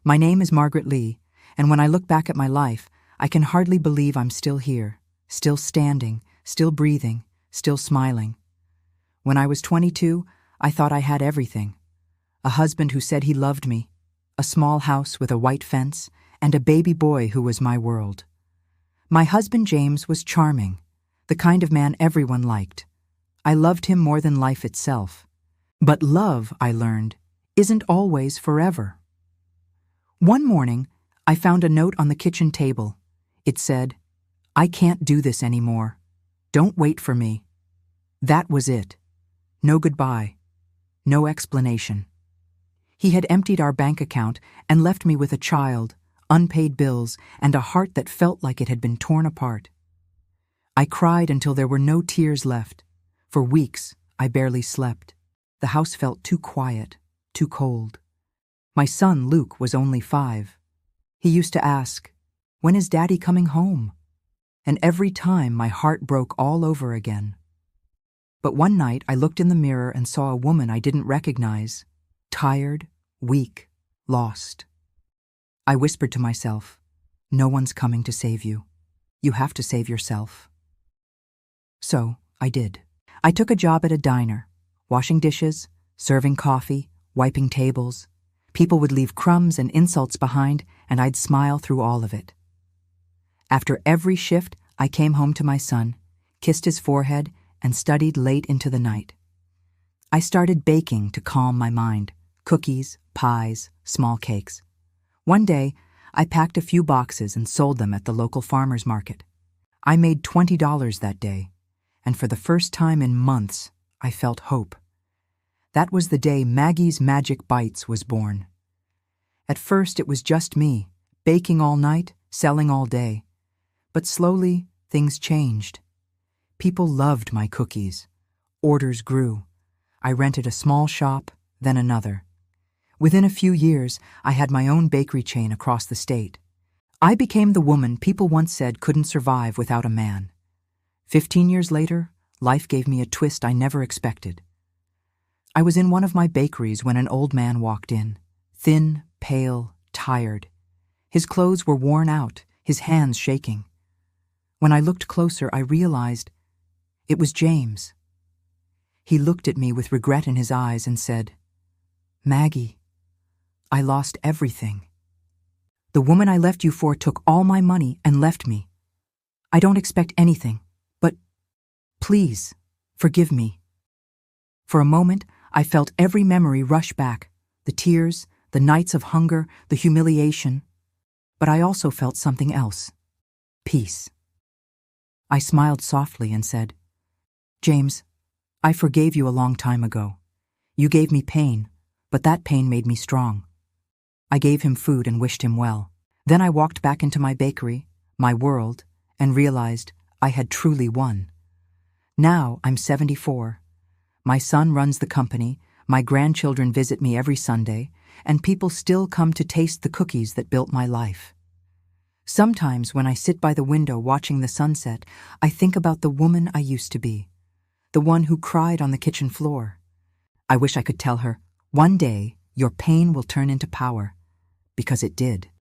My name is Margaret Lee, and when I look back at my life, I can hardly believe I'm still here, still standing, still breathing, still smiling. When I was 22, I thought I had everything. A husband who said he loved me, a small house with a white fence, and a baby boy who was my world. My husband James was charming, the kind of man everyone liked. I loved him more than life itself. But love, I learned, isn't always forever. One morning, I found a note on the kitchen table. It said, "I can't do this anymore. Don't wait for me." That was it. No goodbye. No explanation. He had emptied our bank account and left me with a child, unpaid bills, and a heart that felt like it had been torn apart. I cried until there were no tears left. For weeks, I barely slept. The house felt too quiet, too cold. My son, Luke, was only 5. He used to ask, "When is Daddy coming home?" And every time my heart broke all over again. But one night I looked in the mirror and saw a woman I didn't recognize, tired, weak, lost. I whispered to myself, "No one's coming to save you. You have to save yourself." So I did. I took a job at a diner, washing dishes, serving coffee, wiping tables. People would leave crumbs and insults behind, and I'd smile through all of it. After every shift, I came home to my son, kissed his forehead, and studied late into the night. I started baking to calm my mind, cookies, pies, small cakes. One day, I packed a few boxes and sold them at the local farmer's market. I made $20 that day, and for the first time in months, I felt hope. That was the day Maggie's Magic Bites was born. At first, it was just me, baking all night, selling all day. But slowly, things changed. People loved my cookies. Orders grew. I rented a small shop, then another. Within a few years, I had my own bakery chain across the state. I became the woman people once said couldn't survive without a man. 15 years later, life gave me a twist I never expected. I was in one of my bakeries when an old man walked in, thin, pale, tired. His clothes were worn out, his hands shaking. When I looked closer, I realized it was James. He looked at me with regret in his eyes and said, "Maggie, I lost everything. The woman I left you for took all my money and left me. I don't expect anything, but please, forgive me." For a moment, I felt every memory rush back, the tears, the nights of hunger, the humiliation. But I also felt something else, peace. I smiled softly and said, "James, I forgave you a long time ago. You gave me pain, but that pain made me strong." I gave him food and wished him well. Then I walked back into my bakery, my world, and realized I had truly won. Now I'm 74. My son runs the company, my grandchildren visit me every Sunday, and people still come to taste the cookies that built my life. Sometimes when I sit by the window watching the sunset, I think about the woman I used to be, the one who cried on the kitchen floor. I wish I could tell her, "One day, your pain will turn into power," because it did.